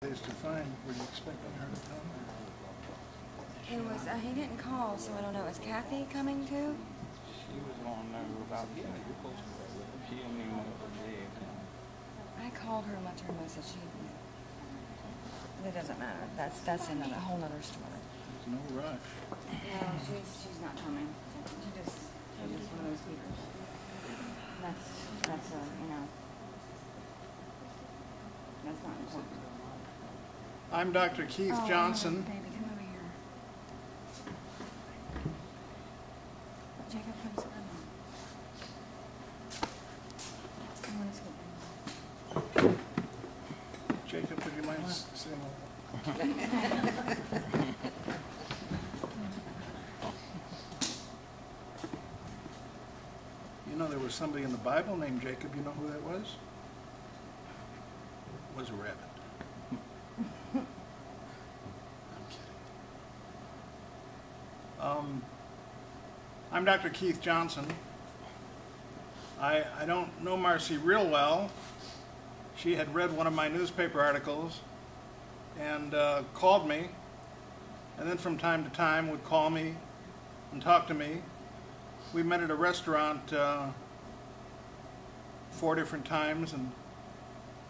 Days to find. Were you expecting her to come? It was, he didn't call, so I don't know. Is Kathy coming too? She was on there about, she didn't even know what to do. I called her and left her a message. It doesn't matter. That's another whole other story. There's no rush. No, she's not coming. She's just one of those people. That's you know, that's not important. I'm Dr. Keith Johnson. Baby, come over here. Jacob, come sit down. I want to sit down. Jacob, would you mind saying You know, there was somebody in the Bible named Jacob. You know who that was? It was a rabbit. I'm Dr. Keith Johnson. I don't know Marci real well. She had read one of my newspaper articles and called me, and then from time to time would call me and talk to me. We met at a restaurant 4 different times and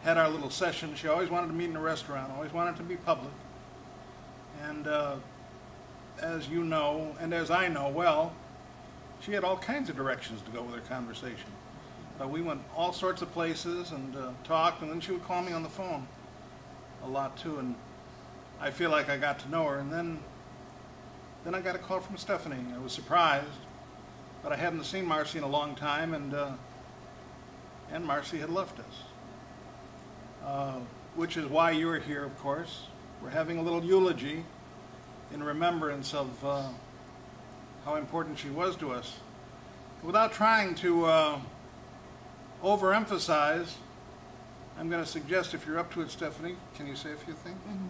had our little session. She always wanted to meet in a restaurant, always wanted to be public. And as you know, and as I know well, she had all kinds of directions to go with her conversation. We went all sorts of places and talked, and then she would call me on the phone a lot too, and I feel like I got to know her. And then I got a call from Stephanie. I was surprised, but I hadn't seen Marci in a long time, and Marci had left us, which is why you're here, of course. We're having a little eulogy in remembrance of how important she was to us. Without trying to overemphasize, I'm going to suggest, if you're up to it, Stephanie, can you say a few things? Mm-hmm.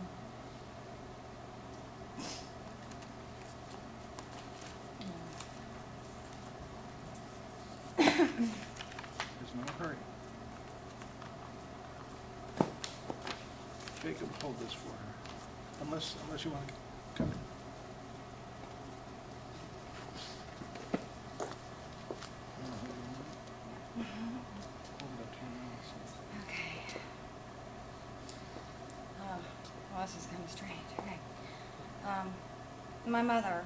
There's no hurry. Jacob, hold this for her, unless you want to come in. Well, this is kind of strange. Okay. My mother,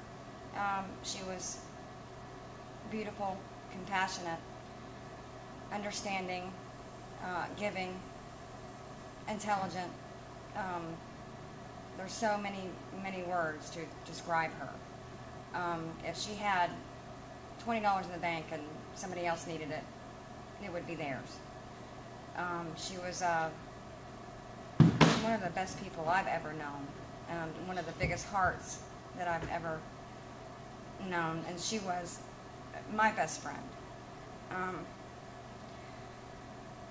she was beautiful, compassionate, understanding, giving, intelligent. There's so many words to describe her. If she had $20 in the bank and somebody else needed it, it would be theirs. She was one of the best people I've ever known, and one of the biggest hearts that I've ever known, and she was my best friend.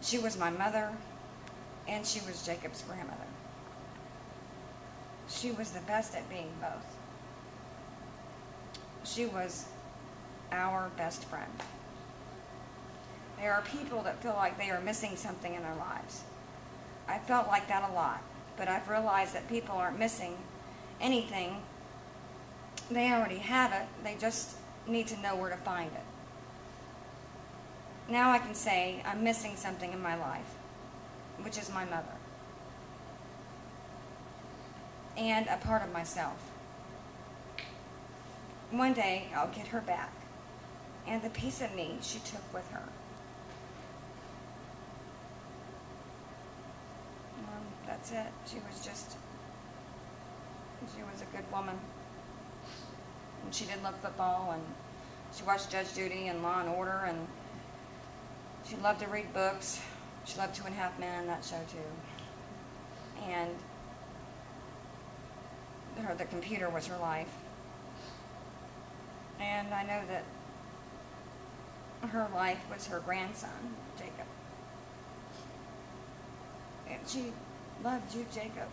She was my mother, and she was Jacob's grandmother. She was the best at being both. She was our best friend. There are people that feel like they are missing something in their lives. I felt like that a lot, but I've realized that people aren't missing anything. They already have it. They just need to know where to find it. Now I can say I'm missing something in my life, which is my mother, and a part of myself. One day I'll get her back, and the piece of me she took with her. That's it. She was a good woman. And she did love football, and she watched Judge Judy and Law and Order, and she loved to read books. She loved 2.5 Men, that show too. And the computer was her life. And I know that her life was her grandson, Jacob. And she loved you, Jacob,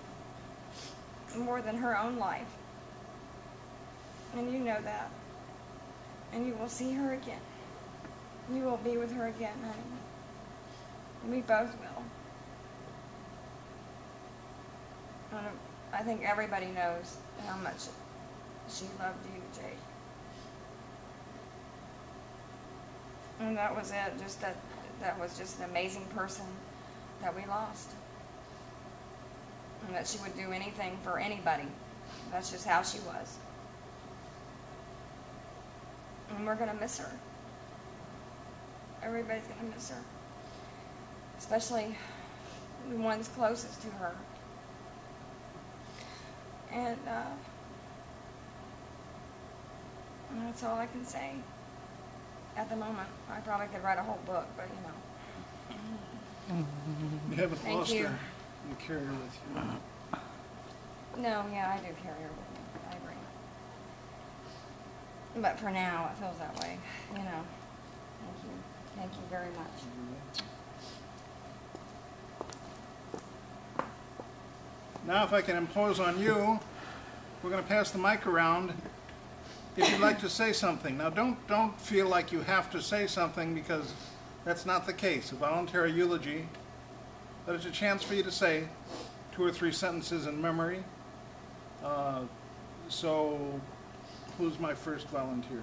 more than her own life. And you know that. And you will see her again. You will be with her again, honey. We both will. I think everybody knows how much she loved you, Jake. And that was it. Just that was just an amazing person that we lost. And that she would do anything for anybody. That's just how she was. And we're going to miss her. Everybody's going to miss her. Especially the ones closest to her. And that's all I can say at the moment. I probably could write a whole book, but you know. You haven't Thank lost you. her. You carry her with you. No, yeah, I do carry her with me. I agree. But for now, it feels that way, you know. Thank you. Thank you very much. Now, if I can impose on you, we're going to pass the mic around. If you'd like to say something. Now, don't feel like you have to say something, because that's not the case. A voluntary eulogy, but it's a chance for you to say 2 or 3 sentences in memory. So, who's my first volunteer?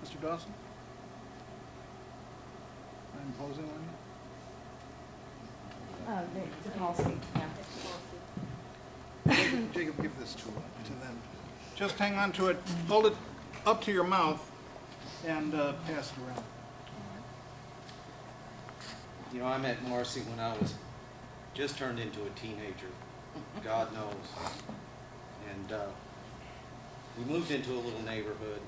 Mr. Dawson? I'm imposing on you? The policy, yeah. Jacob, give this to them. Just hang on to it, hold it up to your mouth, and pass it around. You know, I met Marci when I was just turned into a teenager, God knows. And we moved into a little neighborhood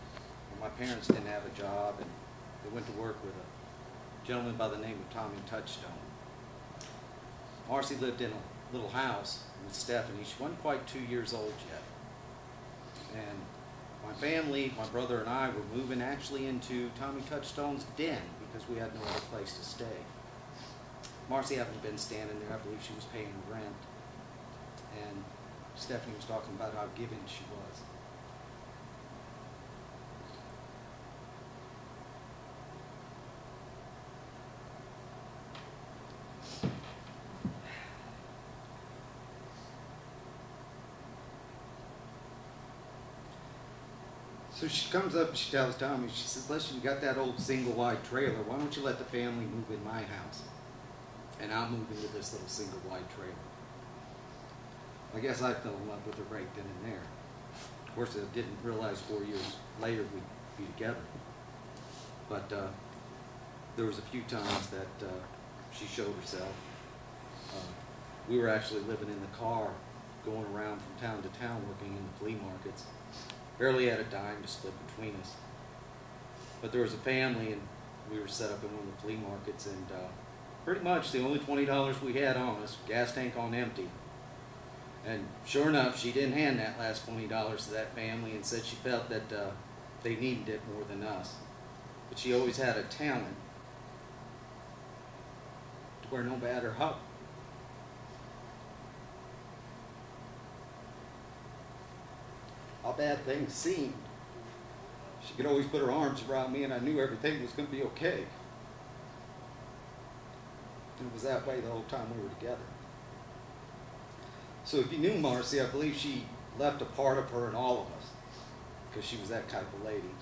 where my parents didn't have a job, and they went to work with a gentleman by the name of Tommy Touchstone. Marci lived in a little house with Stephanie. She wasn't quite 2 years old yet. And my family, my brother and I, were moving actually into Tommy Touchstone's den because we had no other place to stay. Marci hadn't been standing there. I believe she was paying rent. And Stephanie was talking about how giving she was. So she comes up and she tells Tommy, she says, "Listen, you got that old single-wide trailer. Why don't you let the family move in my house? And I'll move into this little single-wide trailer." I guess I fell in love with her right then and there. Of course, I didn't realize 4 years later we'd be together. But there was a few times that she showed herself. We were actually living in the car, going around from town to town, working in the flea markets. Barely had a dime to split between us. But there was a family, and we were set up in one of the flea markets, and pretty much the only $20 we had on us, gas tank on empty. And sure enough, she didn't hand that last $20 to that family and said she felt that they needed it more than us. But she always had a talent to where no matter how bad things seemed, she could always put her arms around me, and I knew everything was going to be okay. And it was that way the whole time we were together. So if you knew Marci, I believe she left a part of her in all of us, because she was that type of lady.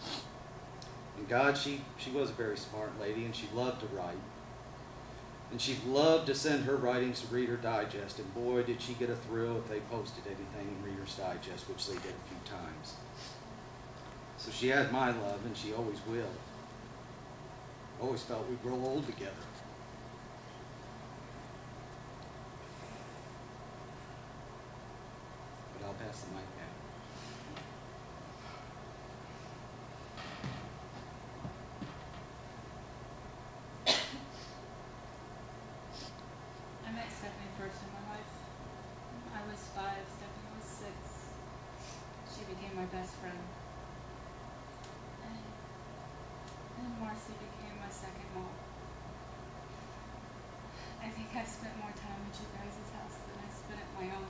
And God, she was a very smart lady, and she loved to write. And she loved to send her writings to Reader Digest, and boy, did she get a thrill if they posted anything in Reader's Digest, which they did a few times. So she had my love, and she always will. Always felt we'd grow old together. But I'll pass the mic now. I met Stephanie first in my life. I was 5, Stephanie was 6. She became my best friend. And then Marci became my second mom. I think I spent more time at you guys' house than I spent at my own.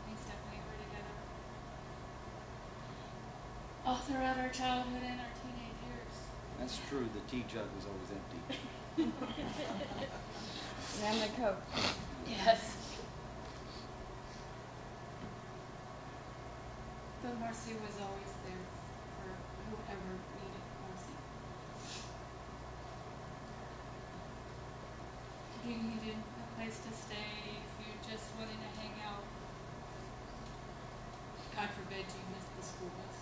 Me and Stephanie were together all throughout our childhood and our teenage years. That's true, the tea jug was always empty. And the Coke. Yes. But Marcy was always there for whoever needed Marcy. If you needed a place to stay, if you just wanted to hang out, God forbid you missed the school bus,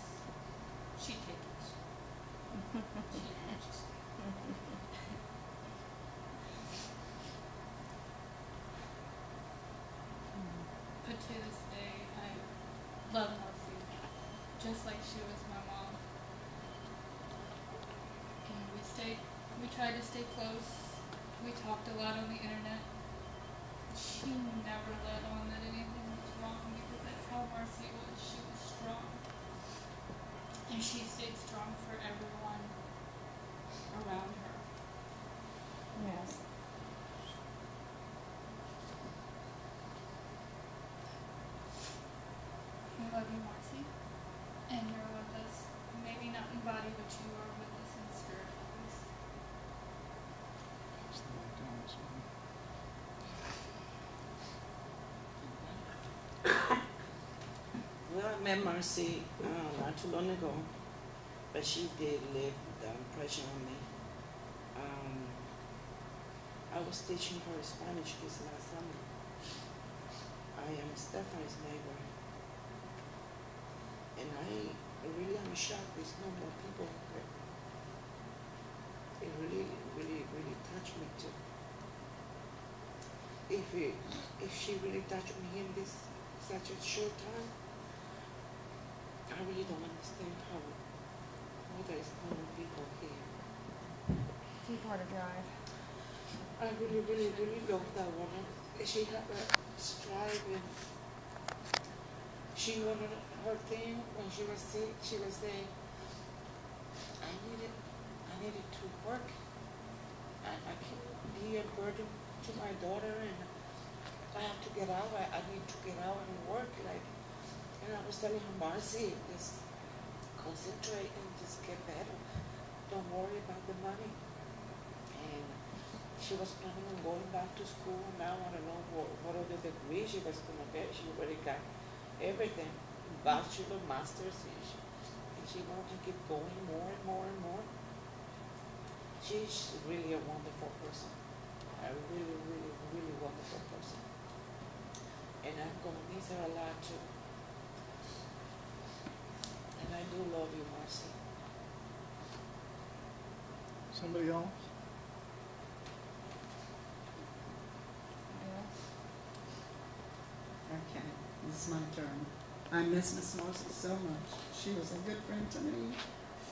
she'd take you. She'd just But to this day, I love Marcy, just like she was my mom. And we tried to stay close. We talked a lot on the internet. She never let on that anything was wrong because that's how Marcy was. She was strong. And she stayed strong for everyone around her. Yes. We love you, Marcy. And you're with us. Maybe not in body, but you are with us in spirit always. That's the way down this one. Well, I met Marcy not too long ago, but she did leave the impression on me. I was teaching her Spanish this last summer. I am Stephanie's neighbor, and I really am shocked there's no more people here. It really, really, really touched me too. If she really touched me in this such a short time, I really don't understand how there is no more people here. Too far to drive. I really, really, really love that woman. She had a strive, and she wanted her thing when she was sick. She was saying, I needed to work. I can't be a burden to my daughter, and I have to get out. I need to get out and work. And I was telling her, Marcy, just concentrate and just get better. Don't worry about the money. And she was planning on going back to school now. I don't know what other degree she was going to get. She already got everything, bachelor, master's, and she wanted to keep going more and more and more. She's really a wonderful person. A really, really, really wonderful person. And I'm going to miss her a lot too. And I do love you, Marcy. Somebody else? Okay, it's my turn. I miss Miss Marcy so much. She was a good friend to me,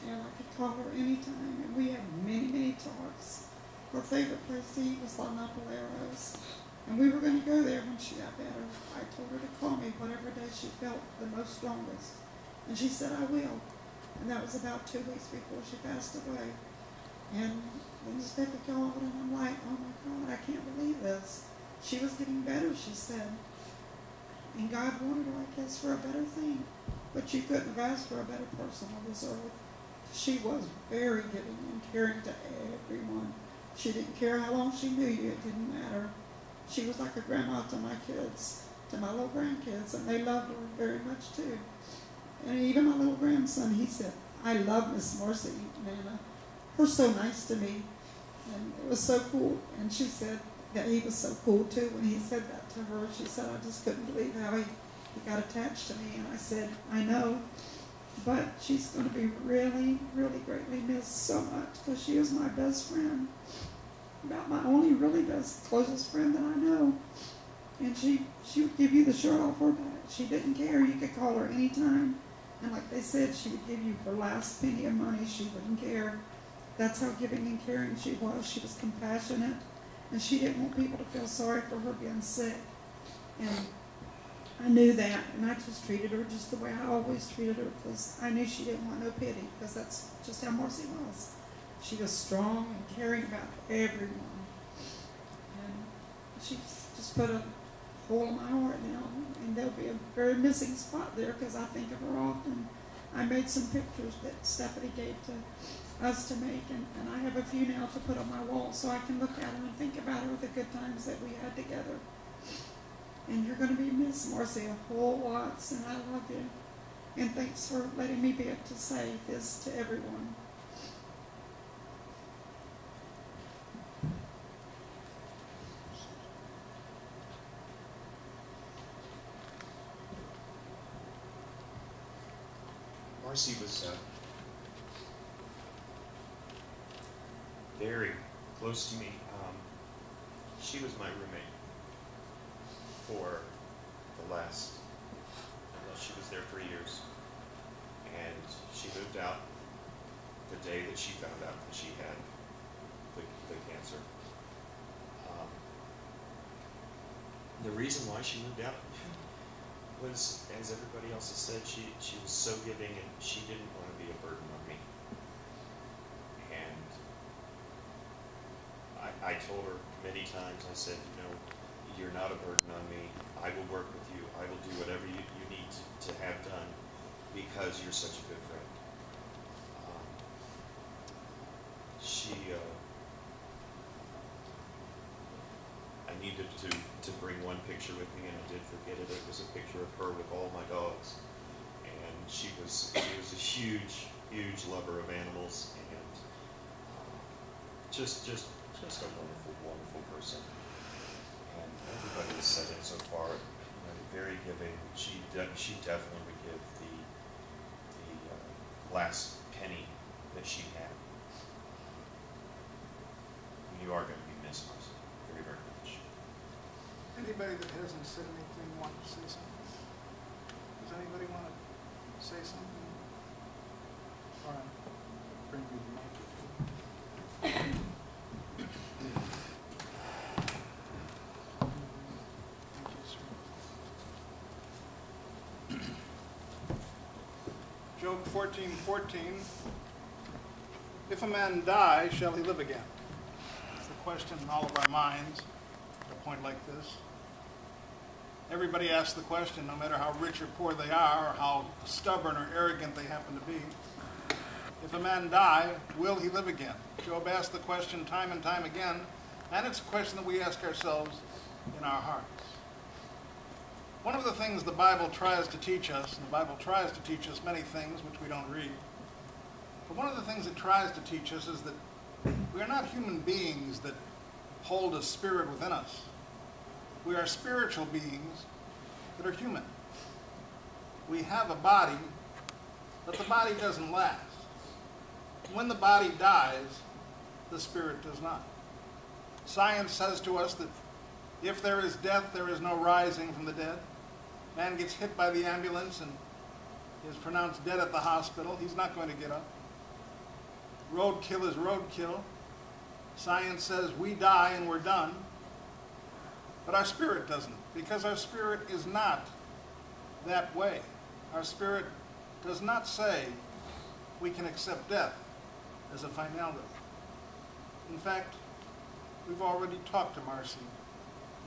and I could call her anytime, and we had many, many talks. Her favorite place to eat was La Napoleros, and we were going to go there when she got better. I told her to call me whatever day she felt the most strongest, and she said, I will. And that was about 2 weeks before she passed away. And then Steffi called, and I'm like, oh my God, I can't believe this. She was getting better, she said. And God wanted her, I guess, for a better thing. But you couldn't have asked for a better person on this earth. She was very giving and caring to everyone. She didn't care how long she knew you. It didn't matter. She was like a grandma to my kids, to my little grandkids, and they loved her very much too. And even my little grandson, he said, I love Miss Marcy, Nana. Her so nice to me. And it was so cool. And she said that he was so cool too when he said that to her. She said, I just couldn't believe how he got attached to me. And I said, I know. But she's going to be really, really greatly missed so much because she was my best friend. About my only really best, closest friend that I know. And she would give you the shirt off her back. She didn't care. You could call her anytime. And like they said, she would give you her last penny of money. She wouldn't care. That's how giving and caring she was. She was compassionate. And she didn't want people to feel sorry for her being sick. And I knew that. And I just treated her just the way I always treated her because I knew she didn't want no pity because that's just how Marcy was. She was strong and caring about everyone. And she's just put a hole in my heart now. And there'll be a very missing spot there because I think of her often. I made some pictures that Stephanie gave to us to make, and I have a few now to put on my wall so I can look at them and think about all the good times that we had together. And you're going to be missed, Marci, a whole lot, and I love you. And thanks for letting me be able to say this to everyone. Marci was very close to me. She was my roommate for the last, well, she was there 3 years. And she moved out the day that she found out that she had the cancer. The reason why she moved out was, as everybody else has said, she was so giving, and she didn't want to be a burden on me. And I told her many times, I said, you're not a burden on me. I will work with you. I will do whatever you need to have done because you're such a good friend. I needed to bring one picture with me, and I did forget it. It was a picture of her with all my dogs. And she was a huge, huge lover of animals, and just a wonderful, wonderful person. And everybody has said it so far. Very giving. She definitely would give the last penny that she had. You are going to be missed, Marci, very, very much. Anybody that hasn't said anything want to say something? Does anybody want to say something? All right. Bring me the microphone. Thank you, sir. Job 14:14. If a man die, shall he live again? That's the question in all of our minds at a point like this. Everybody asks the question, no matter how rich or poor they are, or how stubborn or arrogant they happen to be. If a man die, will he live again? Job asked the question time and time again, and it's a question that we ask ourselves in our hearts. One of the things the Bible tries to teach us, and the Bible tries to teach us many things which we don't read, but one of the things it tries to teach us is that we are not human beings that hold a spirit within us. We are spiritual beings that are human. We have a body, but the body doesn't last. When the body dies, the spirit does not. Science says to us that if there is death, there is no rising from the dead. Man gets hit by the ambulance and is pronounced dead at the hospital. He's not going to get up. Roadkill is roadkill. Science says we die and we're done. But our spirit doesn't, because our spirit is not that way. Our spirit does not say we can accept death as a finality. In fact, we've already talked to Marci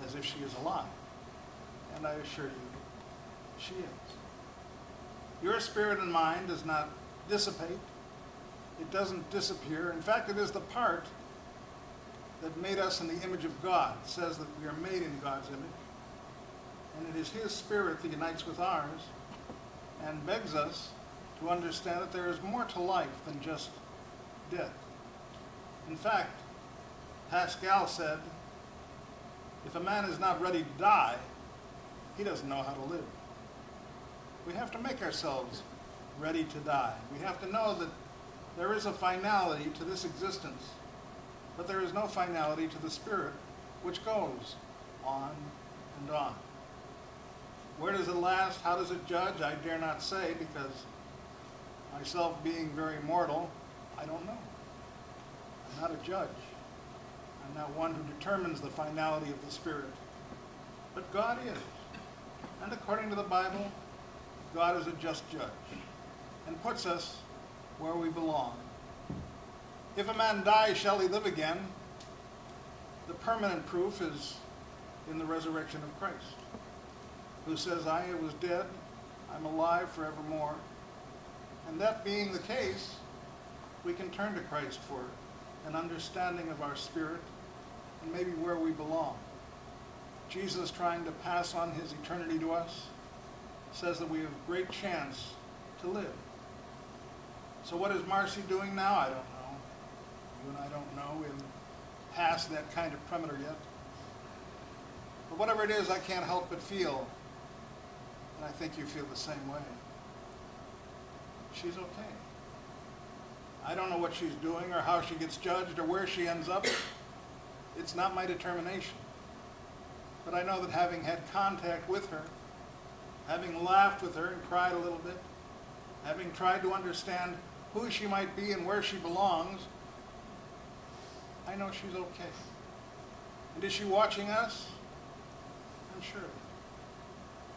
as if she is alive, and I assure you, she is. Your spirit and mind does not dissipate. It doesn't disappear. In fact, it is the part that made us in the image of God. It says that we are made in God's image. And it is His Spirit that unites with ours and begs us to understand that there is more to life than just death. In fact, Pascal said, if a man is not ready to die, he doesn't know how to live. We have to make ourselves ready to die. We have to know that there is a finality to this existence, but there is no finality to the spirit, which goes on and on. Where does it last? How does it judge? I dare not say, because myself being very mortal, I don't know. I'm not a judge. I'm not one who determines the finality of the spirit. But God is. And according to the Bible, God is a just judge and puts us where we belong. If a man die, shall he live again? The permanent proof is in the resurrection of Christ, who says, I was dead, I'm alive forevermore. And that being the case, we can turn to Christ for an understanding of our spirit and maybe where we belong. Jesus, trying to pass on his eternity to us, says that we have great chance to live. So what is Marci doing now? I don't know. You and I don't know. We haven't passed that kind of perimeter yet. But whatever it is, I can't help but feel, and I think you feel the same way, she's okay. I don't know what she's doing or how she gets judged or where she ends up. It's not my determination. But I know that having had contact with her, having laughed with her and cried a little bit, having tried to understand who she might be and where she belongs, I know she's okay. And is she watching us? I'm sure.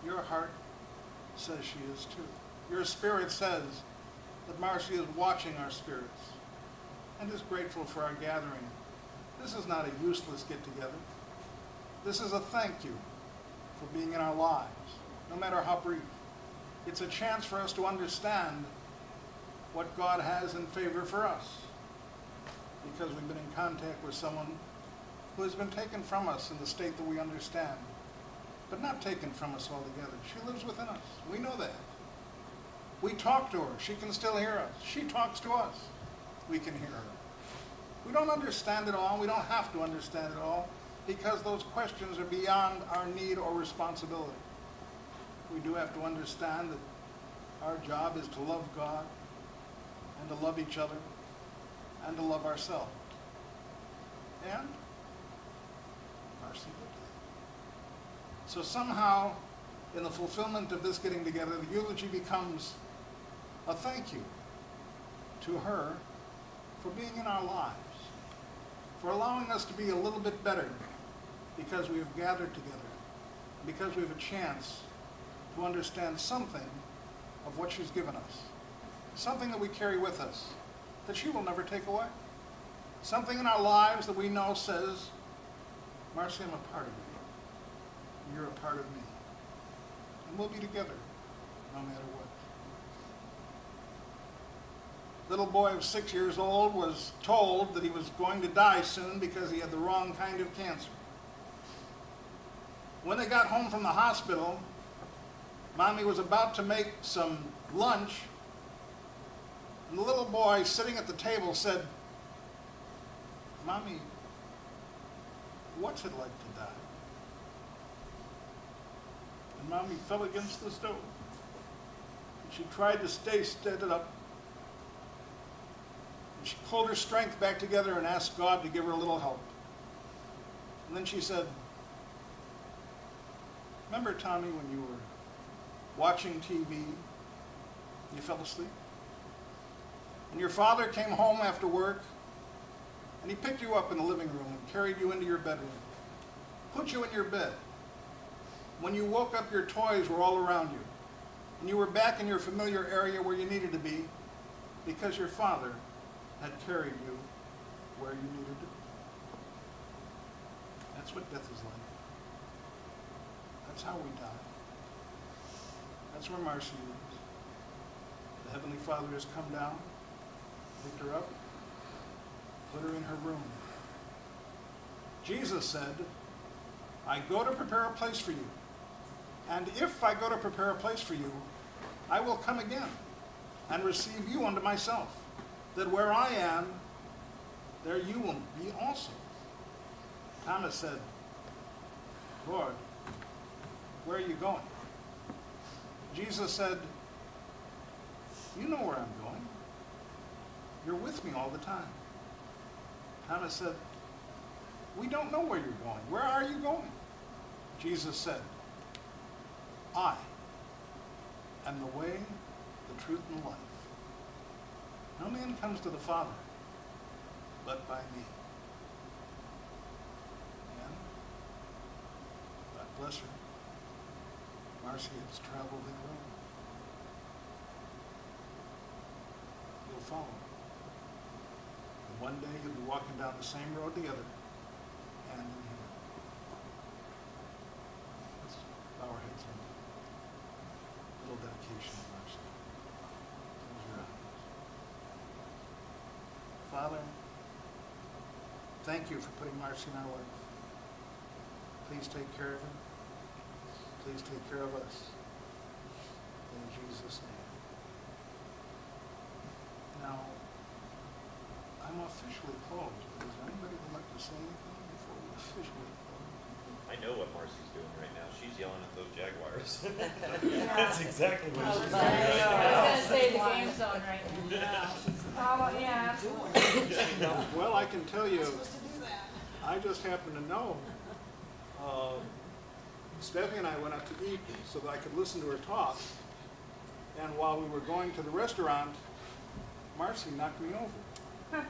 Your heart says she is too. Your spirit says that Marci is watching our spirits and is grateful for our gathering. This is not a useless get-together. This is a thank you for being in our lives, no matter how brief. It's a chance for us to understand what God has in favor for us, because we've been in contact with someone who has been taken from us in the state that we understand, but not taken from us altogether. She lives within us. We know that. We talk to her. She can still hear us. She talks to us. We can hear her. We don't understand it all. We don't have to understand it all, because those questions are beyond our need or responsibility. We do have to understand that our job is to love God and to love each other and to love ourselves. And Marci did that. So somehow, in the fulfillment of this getting together, the eulogy becomes a thank you to her for being in our lives, for allowing us to be a little bit better because we have gathered together, because we have a chance to understand something of what she's given us, something that we carry with us that she will never take away, something in our lives that we know says, Marci, I'm a part of you. You're a part of me. And we'll be together no matter what. Little boy of 6 years old was told that he was going to die soon because he had the wrong kind of cancer. When they got home from the hospital, Mommy was about to make some lunch, and the little boy sitting at the table said, Mommy, what's it like to die? And Mommy fell against the stove. And she tried to stay steadied up. And she pulled her strength back together and asked God to give her a little help. And then she said, remember, Tommy, when you were watching TV, you fell asleep? And your father came home after work, and he picked you up in the living room and carried you into your bedroom, put you in your bed. When you woke up, your toys were all around you, and you were back in your familiar area where you needed to be because your father had carried you where you needed to be. That's what death is like. That's how we die. That's where Marci is. The Heavenly Father has come down, picked her up, put her in her room. Jesus said, I go to prepare a place for you. And if I go to prepare a place for you, I will come again and receive you unto myself, that where I am, there you will be also. Thomas said, Lord, where are you going? Jesus said, you know where I'm going. You're with me all the time. Thomas said, we don't know where you're going. Where are you going? Jesus said, I am the way, the truth, and the life. No man comes to the Father but by me. And God bless her. Marci has traveled in a road. You'll follow. And one day you'll be walking down the same road together, hand in hand. Let's bow our heads and a little dedication to Marci. Close your eyes. Father, thank you for putting Marci in our life. Please take care of him. Please take care of us. In Jesus' name. Now, I'm officially closed, but does anybody would like to say anything before we officially close? I know what Marcy's doing right now. She's yelling at those Jaguars. That's exactly what she's doing I right was now. gonna say the game's on right now. Probably, yeah, absolutely. Well, I can tell you, I just happen to know, Stephanie and I went out to eat so that I could listen to her talk, and while we were going to the restaurant, Marci knocked me over.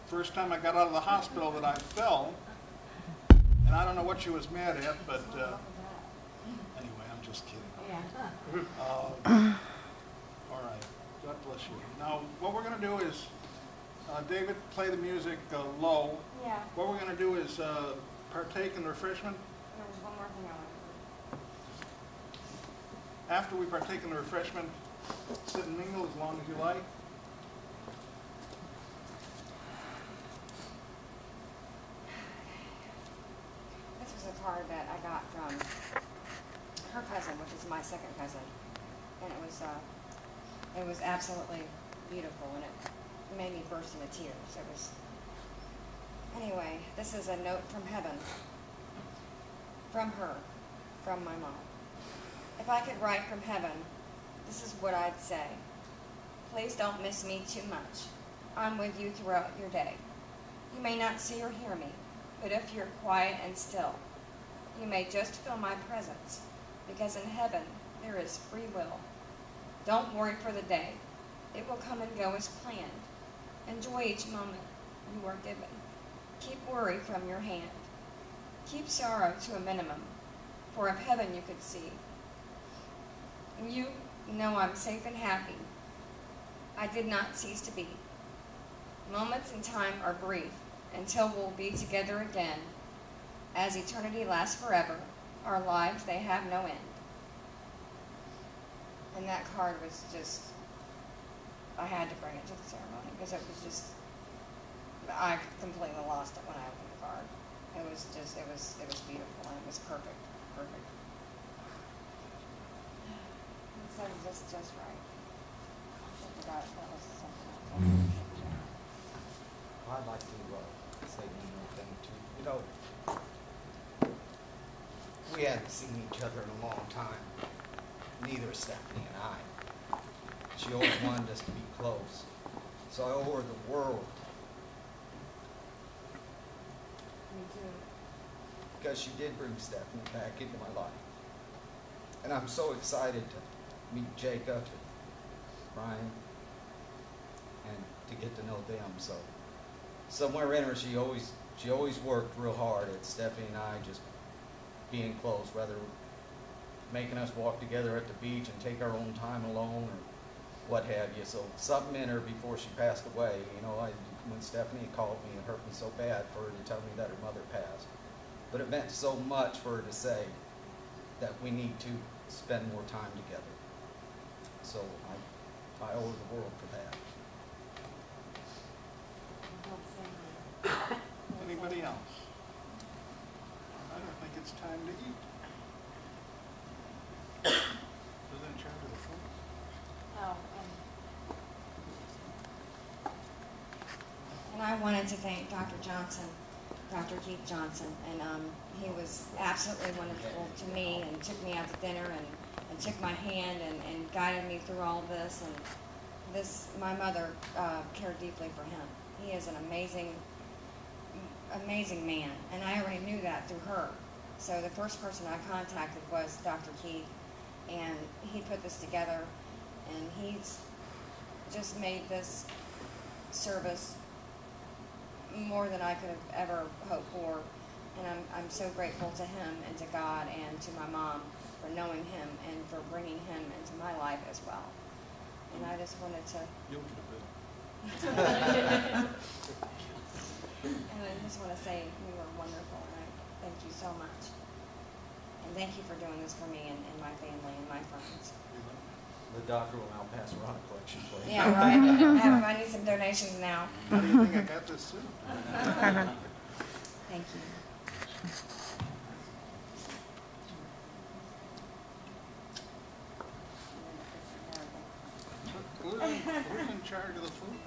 First time I got out of the hospital that I fell, and I don't know what she was mad at, but anyway, I'm just kidding. Yeah. All right, God bless you. Now, what we're going to do is, David, play the music low. Yeah. What we're going to do is partake in the refreshment. There was one more thing I wanted to do. After we partake in the refreshment, sit and mingle as long as you like. This was a card that I got from her cousin, which is my second cousin, and it was absolutely beautiful, and it made me burst into tears. It was anyway. This is a note from heaven, from her, from my mom. If I could write from heaven, this is what I'd say. Please don't miss me too much. I'm with you throughout your day. You may not see or hear me, but if you're quiet and still, you may just feel my presence, because in heaven there is free will. Don't worry for the day. It will come and go as planned. Enjoy each moment you are given. Keep worry from your hand. Keep sorrow to a minimum, for if heaven you could see. You know I'm safe and happy. I did not cease to be. Moments in time are brief, until we'll be together again. As eternity lasts forever, our lives, they have no end. And that card was just, I had to bring it to the ceremony, because it was just, I completely lost it when I opened the card. It was just, it was beautiful, and it was perfect, perfect. It said just right. I forgot that was something else. I'd like to say one more thing too. You know, we hadn't seen each other in a long time. Neither Stephanie and I. She always wanted us to be close. So I owe her the world. Me too. Because she did bring Stephanie back into my life. And I'm so excited to meet Jacob and Brian and to get to know them. So somewhere in her, she always worked real hard at Stephanie and I just being close, whether making us walk together at the beach and take our own time alone or what have you. So something in her before she passed away, you know, when Stephanie called me, it hurt me so bad for her to tell me that her mother passed. But it meant so much for her to say that we need to spend more time together. So I owe her the world for that. Anybody else? I don't think it's time to eat. Who's in charge of the food? Oh, And I wanted to thank Dr. Johnson, Dr. Keith Johnson, and he was absolutely wonderful to me and took me out to dinner and took my hand and guided me through all this. And my mother cared deeply for him. He is an amazing man, and I already knew that through her. So the first person I contacted was Dr. Keith, and he put this together, and he's just made this service more than I could have ever hoped for, and I'm so grateful to him and to God and to my mom for knowing him and for bringing him into my life as well. And I just wanted to, You'll get a bill. and I just want to say you were wonderful, and I thank you so much. And thank you for doing this for me and my family and my friends. You know? The doctor will now pass around a collection plate. Yeah, right. I need some donations now. How do you think I got this suit? Thank you. Who's in charge of the food?